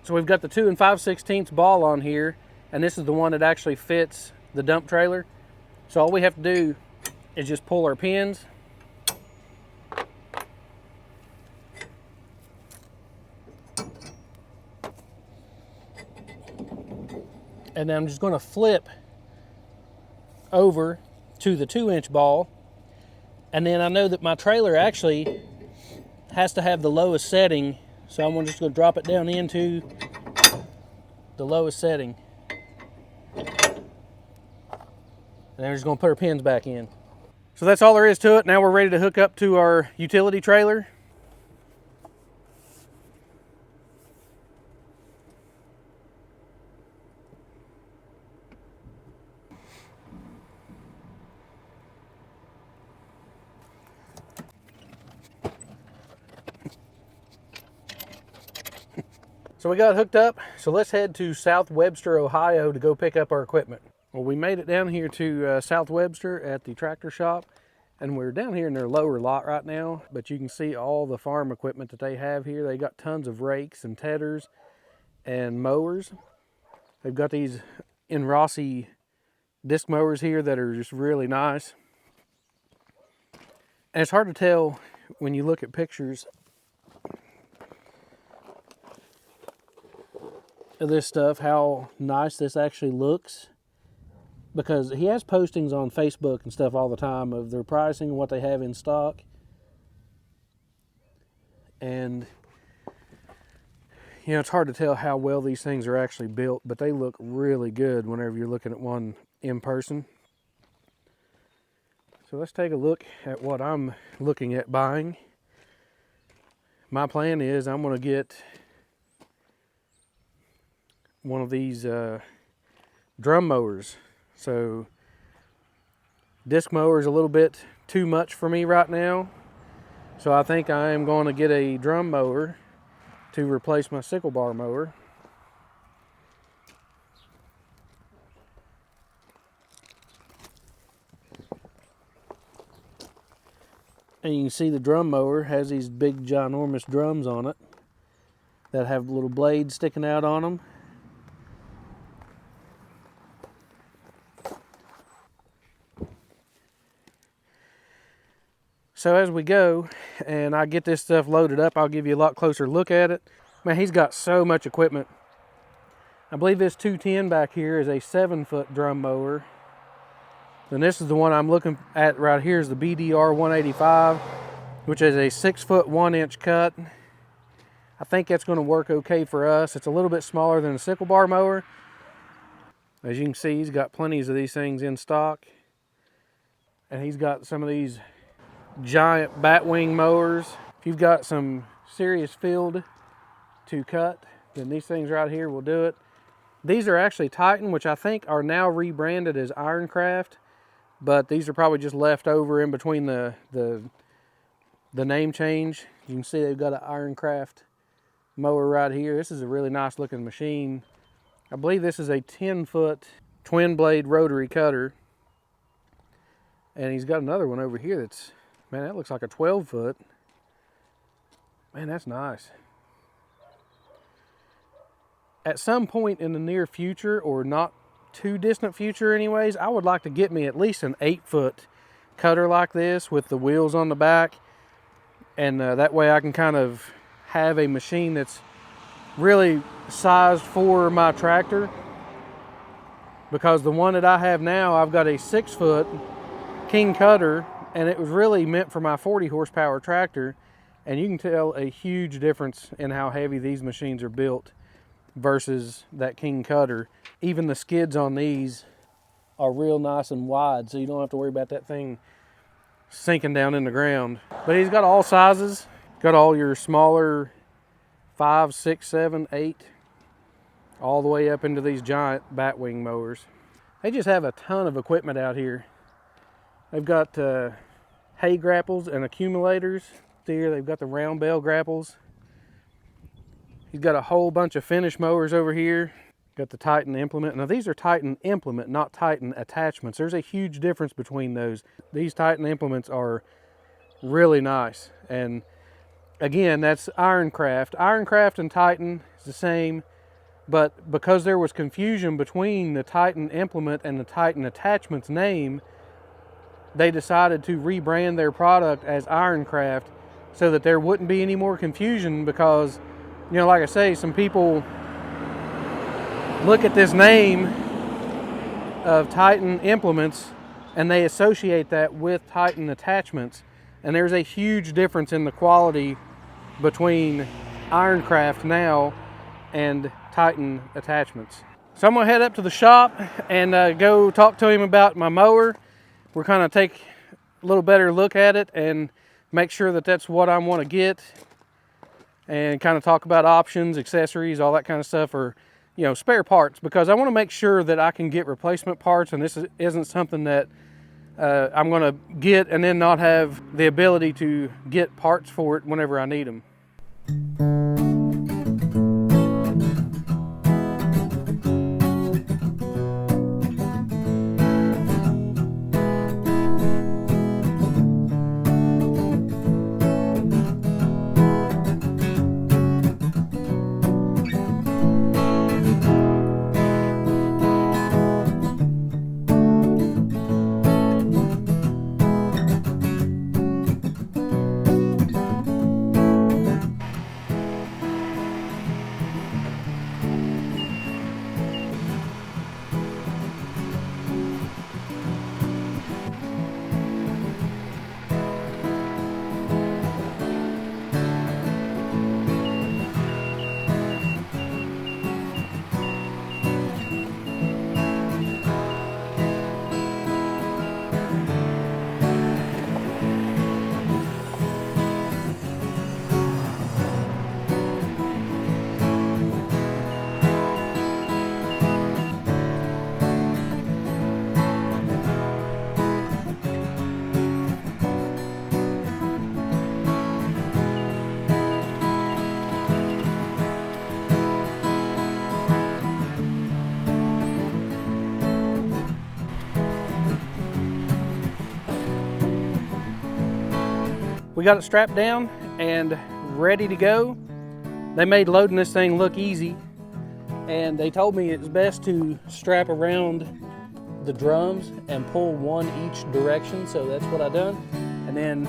So we've got the 2 5/16 ball on here, and this is the one that actually fits the dump trailer. So all we have to do is just pull our pins. And then I'm just going to flip over to the 2-inch ball. And then I know that my trailer actually has to have the lowest setting, so I'm just going to drop it down into the lowest setting. And then we're just going to put our pins back in. So that's all there is to it. Now we're ready to hook up to our utility trailer. So we got hooked up, so let's head to South Webster, Ohio to go pick up our equipment. Well, we made it down here to South Webster at the tractor shop, and we're down here in their lower lot right now, but you can see all the farm equipment that they have here. They got tons of rakes and tedders and mowers. They've got these in Rossi disc mowers here that are just really nice. And it's hard to tell when you look at pictures of this stuff how nice this actually looks, because he has postings on Facebook and stuff all the time of their pricing and what they have in stock. And you know, it's hard to tell how well these things are actually built, but they look really good whenever you're looking at one in person. So let's take a look at what I'm looking at buying. My plan is I'm going to get one of these drum mowers. So disc mower is a little bit too much for me right now, so I think I am going to get a drum mower to replace my sickle bar mower. And you can see the drum mower has these big ginormous drums on it that have little blades sticking out on them. So as we go and I get this stuff loaded up, I'll give you a lot closer look at it. Man, he's got so much equipment. I believe this 210 back here is a 7-foot drum mower. And this is the one I'm looking at right here is the BDR-185, which is a 6-foot 1-inch cut. I think that's going to work okay for us. It's a little bit smaller than a sickle bar mower. As you can see, he's got plenty of these things in stock. And he's got some of these giant batwing mowers. If you've got some serious field to cut, then these things right here will do it. These are actually Titan, which I think are now rebranded as Ironcraft, but these are probably just left over in between the name change. You can see they've got an Ironcraft mower right here. This is a really nice looking machine. I believe this is a 10-foot twin blade rotary cutter. And he's got another one over here that's, man, that looks like a 12-foot. Man, that's nice. At some point in the near future, or not too distant future anyways, I would like to get me at least an 8-foot cutter like this with the wheels on the back. And that way I can kind of have a machine that's really sized for my tractor. Because the one that I have now, I've got a 6-foot King Kutter, and it was really meant for my 40 horsepower tractor, and you can tell a huge difference in how heavy these machines are built versus that King Kutter. Even the skids on these are real nice and wide, so you don't have to worry about that thing sinking down in the ground. But he's got all sizes, got all your smaller 5, 6, 7, 8, all the way up into these giant batwing mowers. They just have a ton of equipment out here. They've got hay grapples and accumulators. Here they've got the round bale grapples. He's got a whole bunch of finish mowers over here. Got the Titan implement. Now these are Titan implement, not Titan attachments. There's a huge difference between those. These Titan implements are really nice. And again, that's Ironcraft. Ironcraft and Titan is the same. but because there was confusion between the Titan implement and the Titan attachments name, they decided to rebrand their product as Ironcraft so that there wouldn't be any more confusion, because, you know, like I say, some people look at this name of Titan implements and they associate that with Titan attachments, and there's a huge difference in the quality between Ironcraft now and Titan attachments. So I'm gonna head up to the shop and go talk to him about my mower. We're kind of take a little better look at it and make sure that that's what I want to get, and kind of talk about options, accessories, all that kind of stuff, or, you know, spare parts, because I want to make sure that I can get replacement parts, and this isn't something that I'm going to get and then not have the ability to get parts for it whenever I need them. We got it strapped down and ready to go. They made loading this thing look easy, and they told me it's best to strap around the drums and pull one each direction, so that's what I done. And then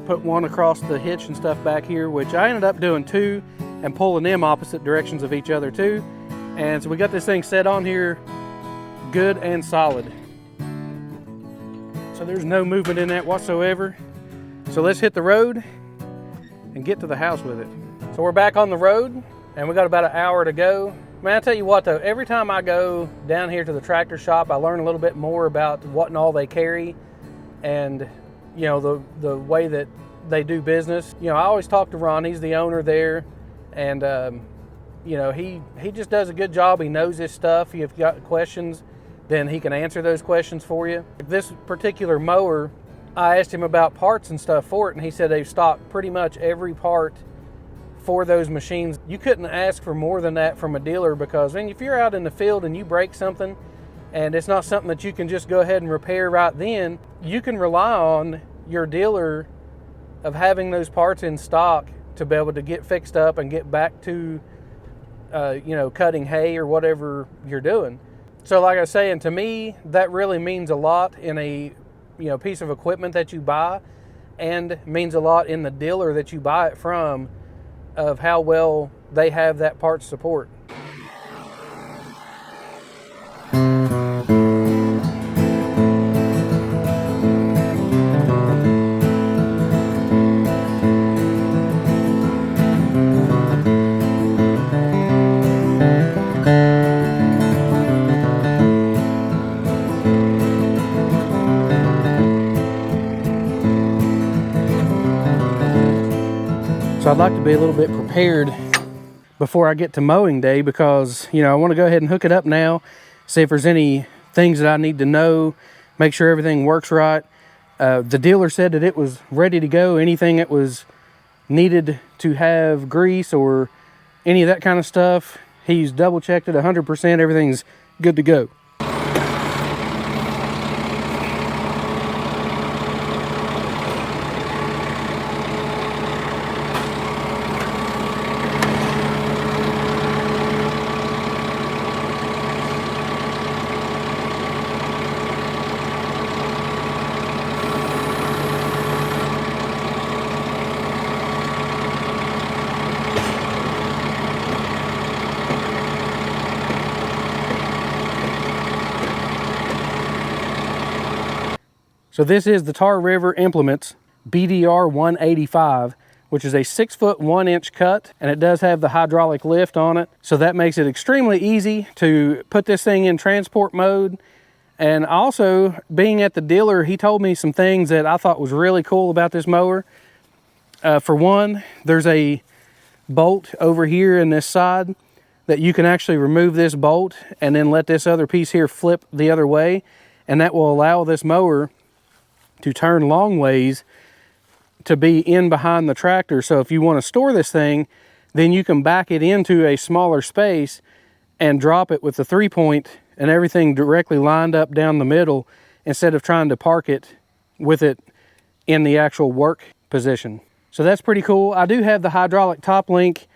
put one across the hitch and stuff back here, which I ended up doing two and pulling them opposite directions of each other too. And so we got this thing set on here good and solid. So there's no movement in that whatsoever. So let's hit the road and get to the house with it. So we're back on the road and we got about an hour to go. Man, I tell you what though, every time I go down here to the tractor shop, I learn a little bit more about what and all they carry, and, you know, the way that they do business. You know, I always talk to Ron, he's the owner there, and you know, he just does a good job. He knows his stuff. If you got questions, then he can answer those questions for you. This particular mower, I asked him about parts and stuff for it, and he said they've stocked pretty much every part for those machines. You couldn't ask for more than that from a dealer, because then if you're out in the field and you break something and it's not something that you can just go ahead and repair right then, you can rely on your dealer of having those parts in stock to be able to get fixed up and get back to you know, cutting hay or whatever you're doing. So like I was saying, to me that really means a lot in a, you know, piece of equipment that you buy, and means a lot in the dealer that you buy it from, of how well they have that parts support. So I'd like to be a little bit prepared before I get to mowing day, because, you know, I want to go ahead and hook it up now, see if there's any things that I need to know, make sure everything works right. The dealer said that it was ready to go. Anything that was needed to have grease or any of that kind of stuff, he's double checked it 100%. Everything's good to go. So this is the Tar River Implements BDR-185, which is a 6 foot 1 inch cut, and it does have the hydraulic lift on it. So that makes it extremely easy to put this thing in transport mode. And also, being at the dealer, he told me some things that I thought was really cool about this mower. For one, there's a bolt over here in this side that you can actually remove this bolt and then let this other piece here flip the other way. And that will allow this mower to turn long ways to be in behind the tractor. So if you want to store this thing, then you can back it into a smaller space and drop it with the 3-point and everything directly lined up down the middle, instead of trying to park it with it in the actual work position. So that's pretty cool. I do have the hydraulic top link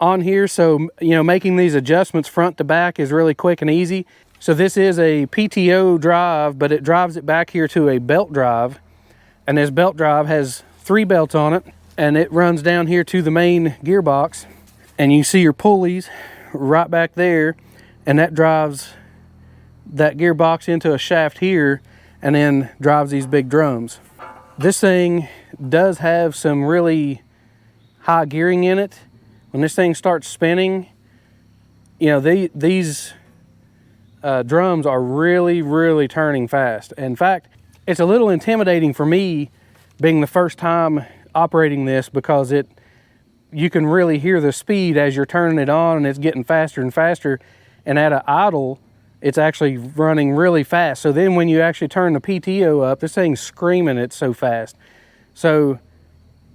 on here, so making these adjustments front to back is really quick and easy. So this is a PTO drive, but it drives it back here to a belt drive, and this belt drive has 3 belts on it, and it runs down here to the main gearbox, and you see your pulleys right back there, and that drives that gearbox into a shaft here and then drives these big drums. This thing does have some really high gearing in it. When this thing starts spinning, these drums are really turning fast. In fact, it's a little intimidating for me being the first time operating this, because you can really hear the speed as you're turning it on, and it's getting faster and faster, and at an idle it's actually running really fast. So then when you actually turn the PTO up, this thing's screaming, it's so fast. So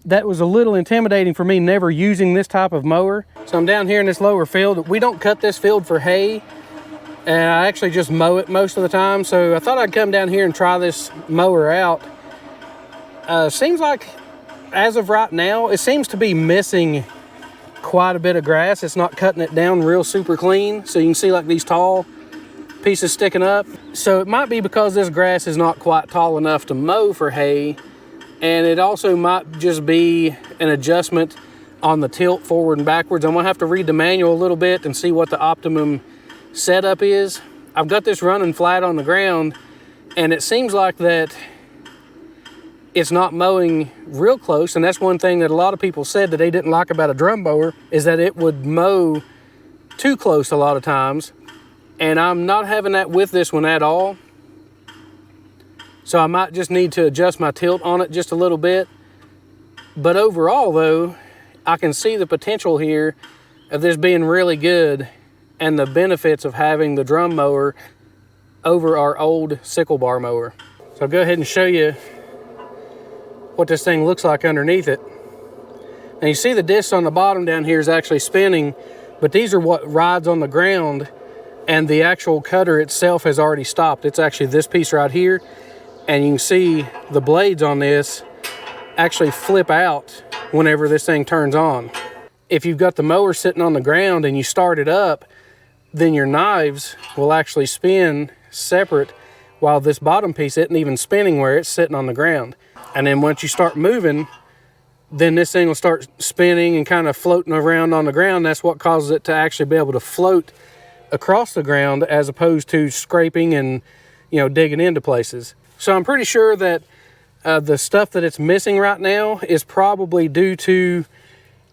that was a little intimidating for me, never using this type of mower. So I'm down here in this lower field. We don't cut this field for hay, and I actually just mow it most of the time. So I thought I'd come down here and try this mower out. Seems like, as of right now, it seems to be missing quite a bit of grass. It's not cutting it down real super clean. So you can see like these tall pieces sticking up. So it might be because this grass is not quite tall enough to mow for hay. And it also might just be an adjustment on the tilt forward and backwards. I'm gonna have to read the manual a little bit and see what the optimum setup is. I've got this running flat on the ground, and it seems like that it's not mowing real close. And that's one thing that a lot of people said that they didn't like about a drum mower, is that it would mow too close a lot of times. And I'm not having that with this one at all. So I might just need to adjust my tilt on it just a little bit. But overall though, I can see the potential here of this being really good, and the benefits of having the drum mower over our old sickle bar mower. So I'll go ahead and show you what this thing looks like underneath it. Now you see the disc on the bottom down here is actually spinning, but these are what rides on the ground, and the actual cutter itself has already stopped. It's actually this piece right here, and you can see the blades on this actually flip out whenever this thing turns on. If you've got the mower sitting on the ground and you start it up, then your knives will actually spin separate, while this bottom piece isn't even spinning where it's sitting on the ground. And then once you start moving, then this thing will start spinning and kind of floating around on the ground. That's what causes it to actually be able to float across the ground, as opposed to scraping and digging into places. So I'm pretty sure that the stuff that it's missing right now is probably due to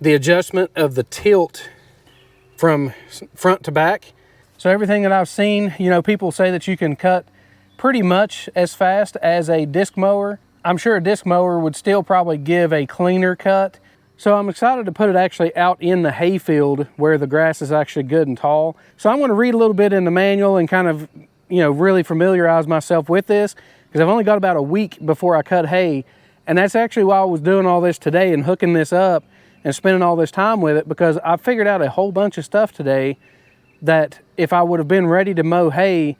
the adjustment of the tilt from front to back. So everything that I've seen, people say that you can cut pretty much as fast as a disc mower. I'm sure a disc mower would still probably give a cleaner cut. So I'm excited to put it actually out in the hayfield where the grass is actually good and tall. So I'm going to read a little bit in the manual and kind of, really familiarize myself with this, because I've only got about a week before I cut hay. And that's actually why I was doing all this today and hooking this up and spending all this time with it, because I figured out a whole bunch of stuff today that if I would have been ready to mow hay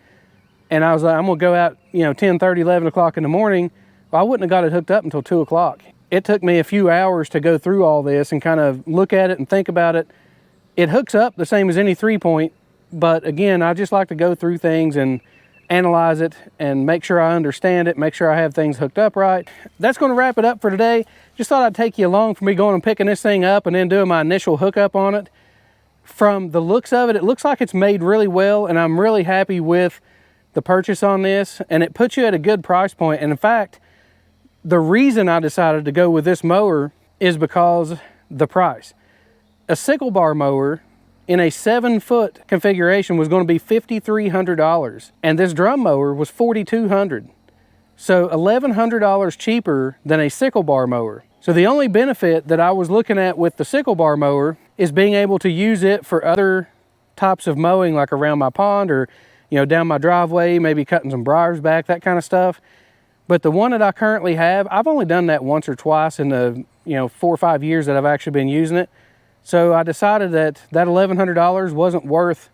and I was like, I'm going to go out, 10:30, 11 o'clock in the morning, well, I wouldn't have got it hooked up until 2 o'clock. It took me a few hours to go through all this and kind of look at it and think about it. It hooks up the same as any 3-point, but again, I just like to go through things and analyze it and make sure I understand it, make sure I have things hooked up right. That's going to wrap it up for today. Just thought I'd take you along for me going and picking this thing up and then doing my initial hookup on it. From the looks of it, it looks like it's made really well, and I'm really happy with the purchase on this, and it puts you at a good price point. And in fact, the reason I decided to go with this mower is because the price. A sickle bar mower in a 7-foot configuration was going to be $5,300, and this drum mower was $4,200. So $1,100 cheaper than a sickle bar mower. So the only benefit that I was looking at with the sickle bar mower is being able to use it for other types of mowing, like around my pond or, you know, down my driveway, maybe cutting some briars back, that kind of stuff. But the one that I currently have, I've only done that once or twice in the, 4 or 5 years that I've actually been using it. So I decided that $1,100 wasn't worth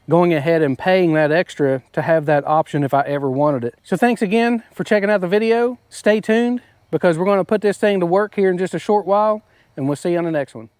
going ahead and paying that extra to have that option if I ever wanted it. So thanks again for checking out the video. Stay tuned, because we're going to put this thing to work here in just a short while, and we'll see you on the next one.